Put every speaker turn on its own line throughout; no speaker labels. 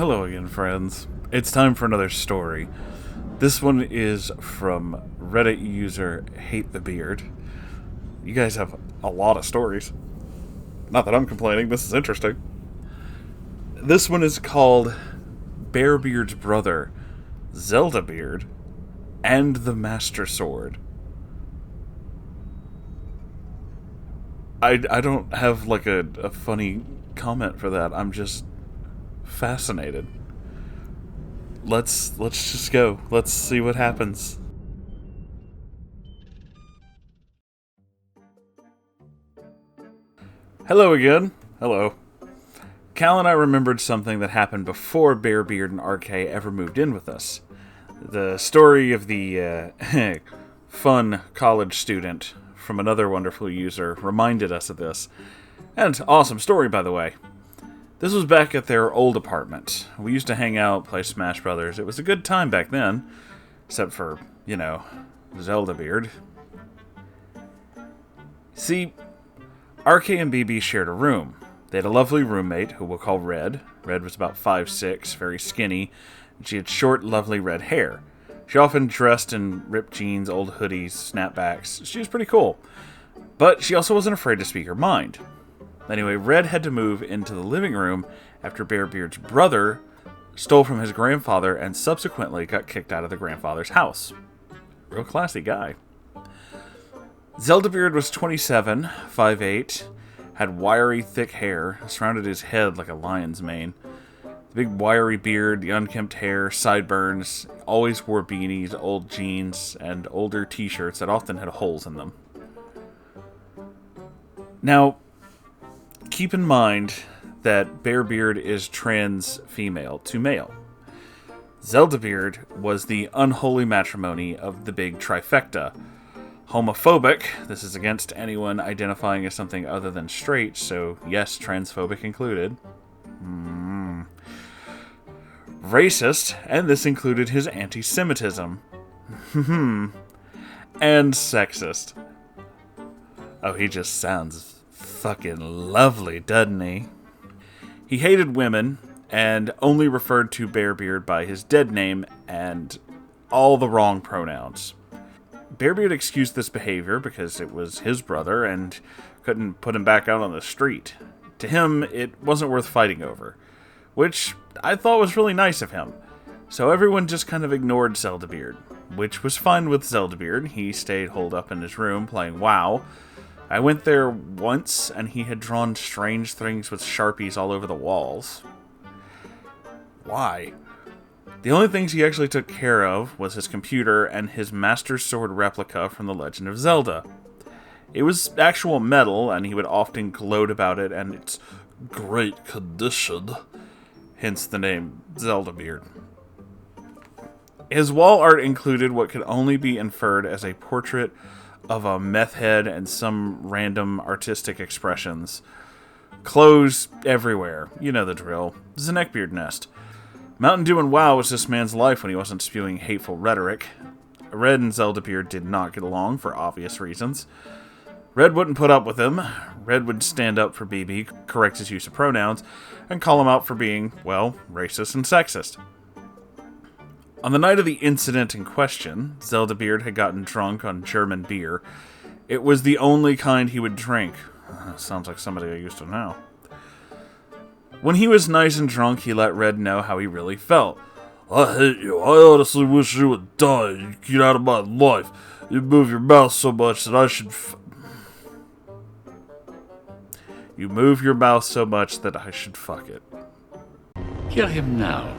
Hello again, friends. It's time for another story. This one is from Reddit user HateTheBeard. You guys have a lot of stories. Not that I'm complaining, this is interesting. This one is called Bearbeard's Brother, Zeldabeard, and the Master Sword. I don't have like a funny comment for that. I'm just fascinated. Let's just go. Let's see what happens. Hello again. Hello. Cal and I remembered something that happened before Bearbeard and RK ever moved in with us. The story of the fun college student from another wonderful user reminded us of this. And awesome story, by the way. This was back at their old apartment. We used to hang out, play Smash Brothers. It was a good time back then. Except for, Zeldabeard. See, RK and BB shared a room. They had a lovely roommate, who we'll call Red. Red was about 5'6", very skinny, and she had short, lovely red hair. She often dressed in ripped jeans, old hoodies, snapbacks. She was pretty cool. But she also wasn't afraid to speak her mind. Anyway, Red had to move into the living room after Bearbeard's brother stole from his grandfather and subsequently got kicked out of the grandfather's house. Real classy guy. Zeldabeard was 27, 5'8", had wiry, thick hair, surrounded his head like a lion's mane. The big wiry beard, the unkempt hair, sideburns, always wore beanies, old jeans, and older t-shirts that often had holes in them. Now, keep in mind that Bearbeard is trans female to male. Zeldabeard was the unholy matrimony of the big trifecta. Homophobic, this is against anyone identifying as something other than straight, so yes, transphobic included. Racist, and this included his anti-Semitism. And sexist. Oh, he just sounds fucking lovely, doesn't he? He hated women, and only referred to Bearbeard by his dead name and all the wrong pronouns. Bearbeard excused this behavior because it was his brother and couldn't put him back out on the street. To him, it wasn't worth fighting over, which I thought was really nice of him. So everyone just kind of ignored Zeldabeard, which was fine with Zeldabeard. He stayed holed up in his room playing WoW. I went there once, and he had drawn strange things with Sharpies all over the walls. Why? The only things he actually took care of was his computer and his Master Sword replica from The Legend of Zelda. It was actual metal, and he would often gloat about it and its great condition, hence the name Zeldabeard. His wall art included what could only be inferred as a portrait of a meth head and some random artistic expressions. Clothes everywhere. You know the drill. This is a Neckbeard nest. Mountain Dew and WoW was this man's life when he wasn't spewing hateful rhetoric. Red and Zeldabeard did not get along for obvious reasons. Red wouldn't put up with him. Red would stand up for BB, correct his use of pronouns, and call him out for being, well, racist and sexist. On the night of the incident in question, Zeldabeard had gotten drunk on German beer. It was the only kind he would drink. Sounds like somebody I used to know. When he was nice and drunk, he let Red know how he really felt. I hate you. I honestly wish you would die. You get out of my life. You move your mouth so much that I should You move your mouth so much that I should fuck it.
Kill him now.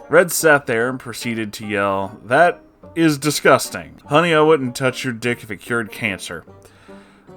Red sat there and proceeded to yell, "That is disgusting. Honey, I wouldn't touch your dick if it cured cancer."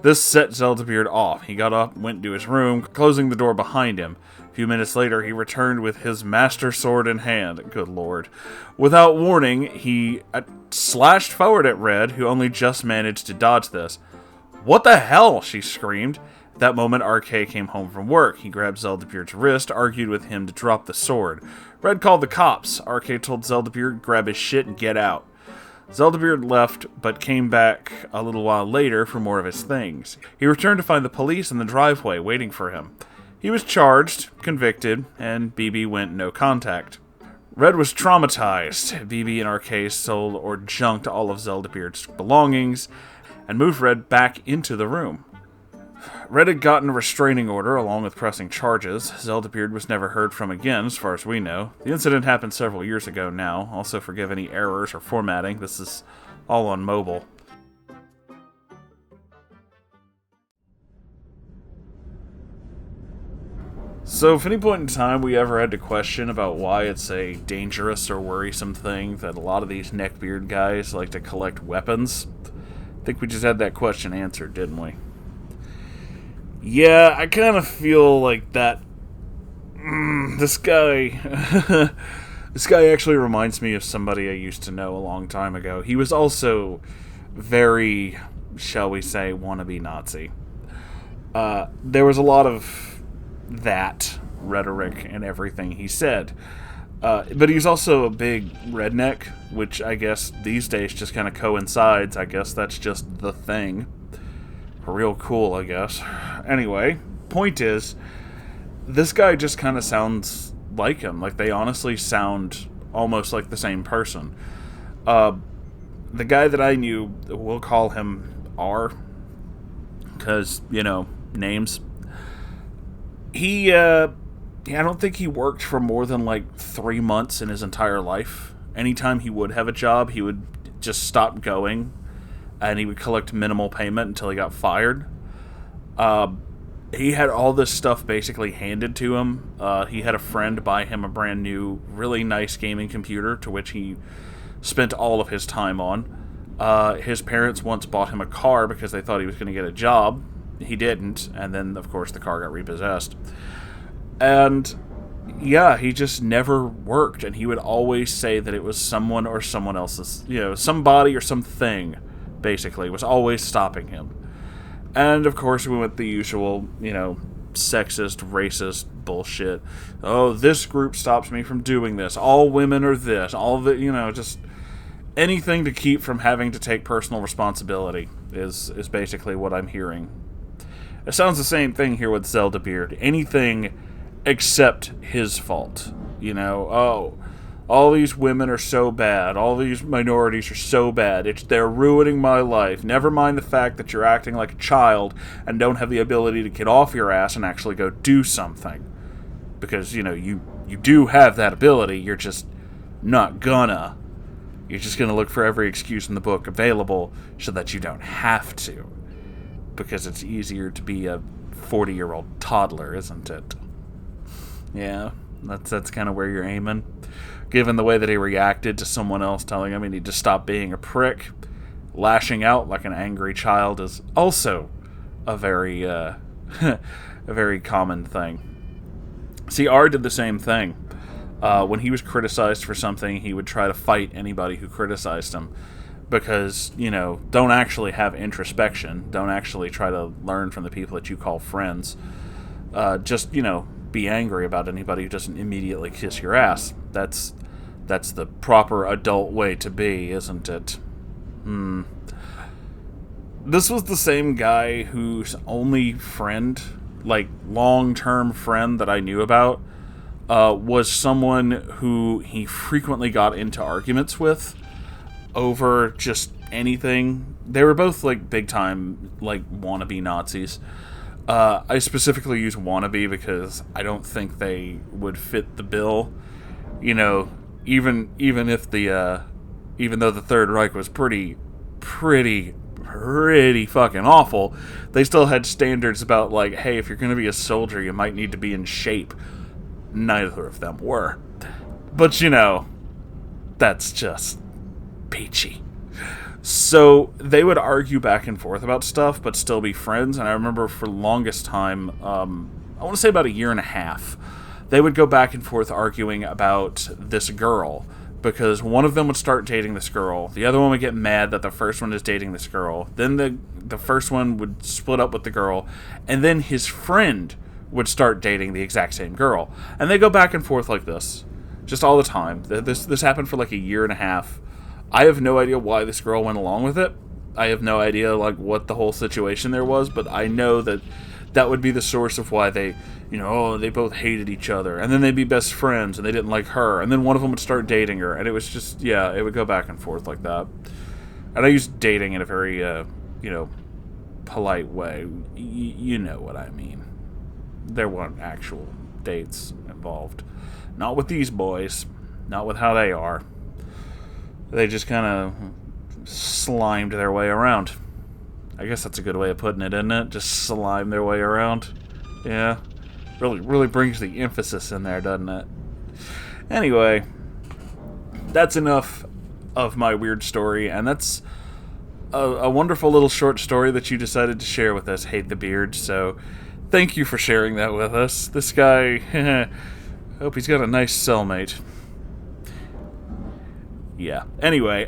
This set Zeldabeard off. He got up and went to his room, closing the door behind him. A few minutes later, he returned with his Master Sword in hand. Good lord. Without warning, he slashed forward at Red, who only just managed to dodge this. "What the hell?" she screamed. At that moment, RK came home from work. He grabbed Zeldabeard's wrist, argued with him to drop the sword. Red called the cops. RK told Zeldabeard, grab his shit and get out. Zeldabeard left, but came back a little while later for more of his things. He returned to find the police in the driveway waiting for him. He was charged, convicted, and BB went no contact. Red was traumatized. BB, in our case, sold or junked all of Zeldabeard's belongings and moved Red back into the room. Red had gotten a restraining order along with pressing charges. Zeldabeard was never heard from again, as far as we know. The incident happened several years ago now. Also forgive any errors or formatting. This is all on mobile. So if any point in time we ever had to question about why it's a dangerous or worrisome thing that a lot of these Neckbeard guys like to collect weapons, I think we just had that question answered, didn't we? Yeah, I kind of feel like that. This guy actually reminds me of somebody I used to know a long time ago. He was also very, shall we say, wannabe Nazi. There was a lot of that rhetoric and everything he said. But he's also a big redneck, which I guess these days just kind of coincides. I guess that's just the thing. Real cool, I guess. Anyway, point is, this guy just kind of sounds like him. Like, they honestly sound almost like the same person. The guy that I knew, we'll call him R, because, you know, names. I don't think he worked for more than like 3 months in his entire life. Anytime he would have a job, he would just stop going, and he would collect minimal payment until he got fired. He had all this stuff basically handed to him. He had a friend buy him a brand new, really nice gaming computer, to which he spent all of his time on. His parents once bought him a car because they thought he was going to get a job. He didn't, and then, of course, the car got repossessed. And, yeah, he just never worked, and he would always say that it was someone or someone else's, you know, somebody or something, basically, was always stopping him. And, of course, we went the usual, you know, sexist, racist bullshit. Oh, this group stops me from doing this. All women are this. All the, you know, just anything to keep from having to take personal responsibility is basically what I'm hearing. It sounds the same thing here with Zeldabeard. Anything except his fault. You know, oh, all these women are so bad. All these minorities are so bad. They're ruining my life. Never mind the fact that you're acting like a child and don't have the ability to get off your ass and actually go do something. Because, you know, you do have that ability. You're just not gonna. You're just gonna look for every excuse in the book available so that you don't have to. Because it's easier to be a 40-year-old toddler, isn't it? Yeah, that's kind of where you're aiming. Given the way that he reacted to someone else telling him he needed to stop being a prick, lashing out like an angry child is also a very, a very common thing. See, R did the same thing. When he was criticized for something, he would try to fight anybody who criticized him. Because, you know, don't actually have introspection. Don't actually try to learn from the people that you call friends. Just, you know, be angry about anybody who doesn't immediately kiss your ass. That's the proper adult way to be, isn't it? This was the same guy whose only friend, like, long-term friend that I knew about, was someone who he frequently got into arguments with over just anything. They were both, like, big-time, like, wannabe Nazis. I specifically use wannabe because I don't think they would fit the bill. You know, even if even though the Third Reich was pretty fucking awful, they still had standards about, like, hey, if you're going to be a soldier, you might need to be in shape. Neither of them were. But, you know, that's just peachy. So they would argue back and forth about stuff, but still be friends. And I remember for the longest time, I want to say about 1.5 years, they would go back and forth arguing about this girl. Because one of them would start dating this girl, the other one would get mad that the first one is dating this girl, then the first one would split up with the girl, and then his friend would start dating the exact same girl. And they go back and forth like this, just all the time. This happened for like 1.5 years. I have no idea why this girl went along with it. I have no idea, like, what the whole situation there was, but I know that that would be the source of why they, they both hated each other. And then they'd be best friends, and they didn't like her. And then one of them would start dating her. And it was just, it would go back and forth like that. And I use dating in a very, polite way. You know what I mean. There weren't actual dates involved. Not with these boys. Not with how they are. They just kind of slimed their way around. I guess that's a good way of putting it, isn't it? Just slime their way around. Yeah. Really brings the emphasis in there, doesn't it? Anyway, that's enough of my weird story, and that's a wonderful little short story that you decided to share with us, Hate the Beard, so thank you for sharing that with us. This guy, I hope he's got a nice cellmate. Yeah. Anyway,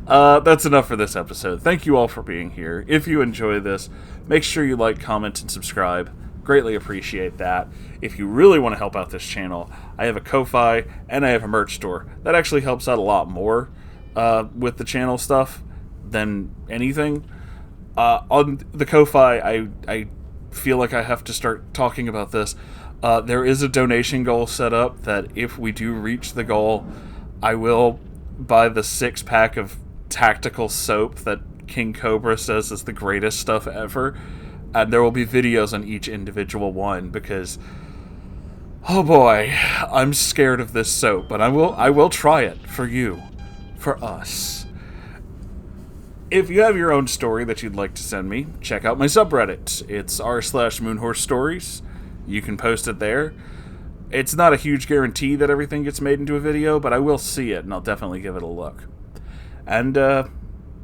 that's enough for this episode. Thank you all for being here. If you enjoy this, make sure you like, comment, and subscribe. Greatly appreciate that. If you really want to help out this channel, I have a Ko-Fi and I have a merch store. That actually helps out a lot more with the channel stuff than anything. On the Ko-Fi, I feel like I have to start talking about this. There is a donation goal set up that if we do reach the goal, I will buy the 6-pack of tactical soap that King Cobra says is the greatest stuff ever. And there will be videos on each individual one because, oh boy, I'm scared of this soap. But I will try it for you, for us. If you have your own story that you'd like to send me, check out my subreddit. It's r/Moonhorse Stories. You can post it there. It's not a huge guarantee that everything gets made into a video, but I will see it, and I'll definitely give it a look. And, yeah,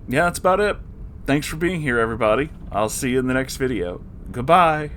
that's about it. Thanks for being here, everybody. I'll see you in the next video. Goodbye.